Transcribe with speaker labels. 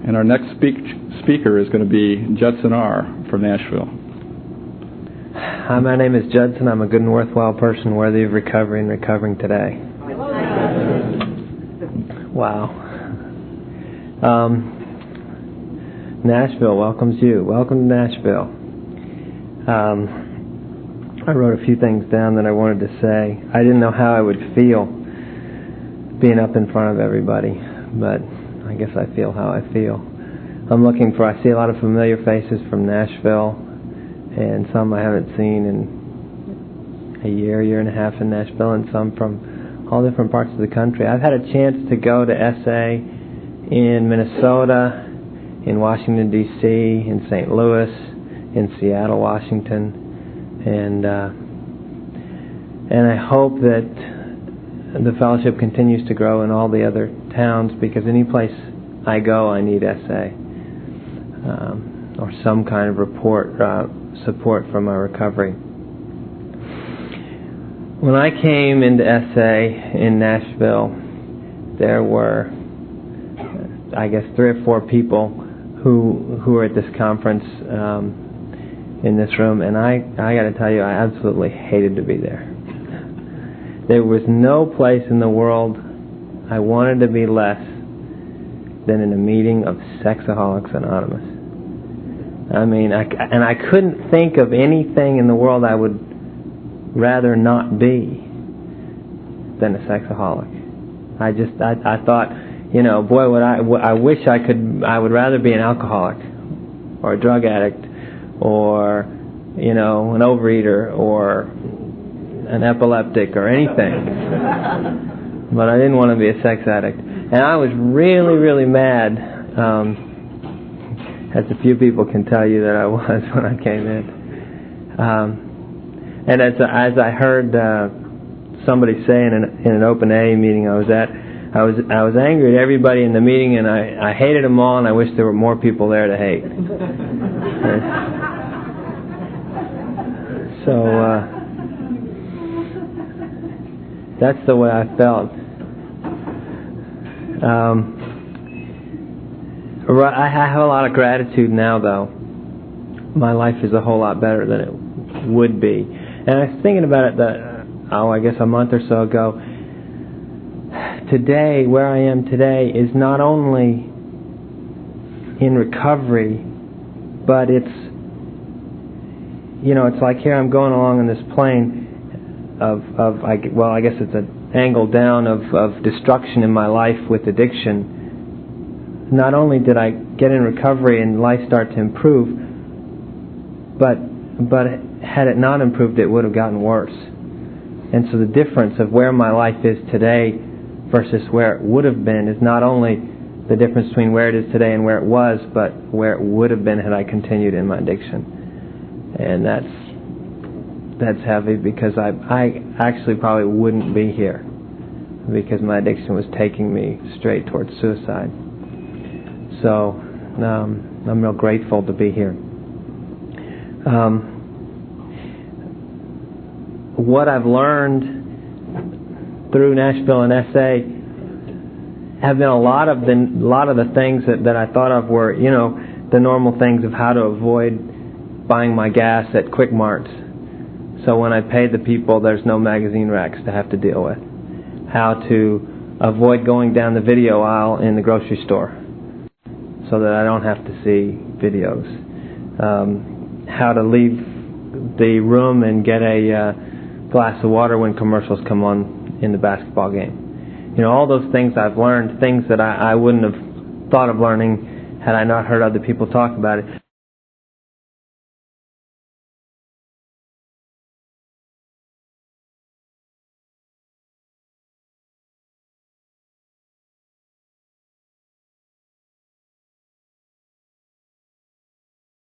Speaker 1: And our next speaker is going to be Judson R. from Nashville.
Speaker 2: Hi, my name is Judson. I'm a good and worthwhile person worthy of recovery and recovering today. Wow. Nashville welcomes you. Welcome to Nashville. I wrote a few things down that I wanted to say. I didn't know how I would feel being up in front of everybody, but I guess I feel how I feel. I see a lot of familiar faces from Nashville, and some I haven't seen in a year and a half in Nashville, and some from all different parts of the country. I've had a chance to go to SA in Minnesota, in Washington, D.C., in St. Louis, in Seattle, Washington, and I hope that the fellowship continues to grow in all the other towns, because any place I go, I need SA or some kind of support for my recovery. When I came into SA in Nashville, there were, I guess, 3 or 4 people who were at this conference in this room, and I got to tell you, I absolutely hated to be there. There was no place in the world I wanted to be less than in a meeting of Sex Addicts Anonymous. I mean, I couldn't think of anything in the world I would rather not be than a sexaholic. I thought, boy, I wish I would rather be an alcoholic or a drug addict or, an overeater or an epileptic or anything. But I didn't want to be a sex addict. And I was really, really mad, as a few people can tell you that I was when I came in. And as I heard somebody say in an open AA meeting I was at, I was angry at everybody in the meeting, and I hated them all, and I wish there were more people there to hate. So that's the way I felt. I have a lot of gratitude now, though. My life is a whole lot better than it would be. And I was thinking about it I guess a month or so ago. Today, where I am today, is not only in recovery, but it's like here I'm going along in this plane I guess it's an angle down of destruction in my life with addiction. Not only did I get in recovery and life start to improve, but had it not improved, it would have gotten worse. And so the difference of where my life is today versus where it would have been is not only the difference between where it is today and where it was, but where it would have been had I continued in my addiction. And that's heavy, because I actually probably wouldn't be here, because my addiction was taking me straight towards suicide. So I'm real grateful to be here. What I've learned through Nashville and SA have been a lot of the things that I thought of were, the normal things of how to avoid buying my gas at Quick Marts. So when I pay the people, there's no magazine racks to have to deal with. How to avoid going down the video aisle in the grocery store so that I don't have to see videos. How to leave the room and get a glass of water when commercials come on in the basketball game. All those things I've learned, things that I wouldn't have thought of learning had I not heard other people talk about it.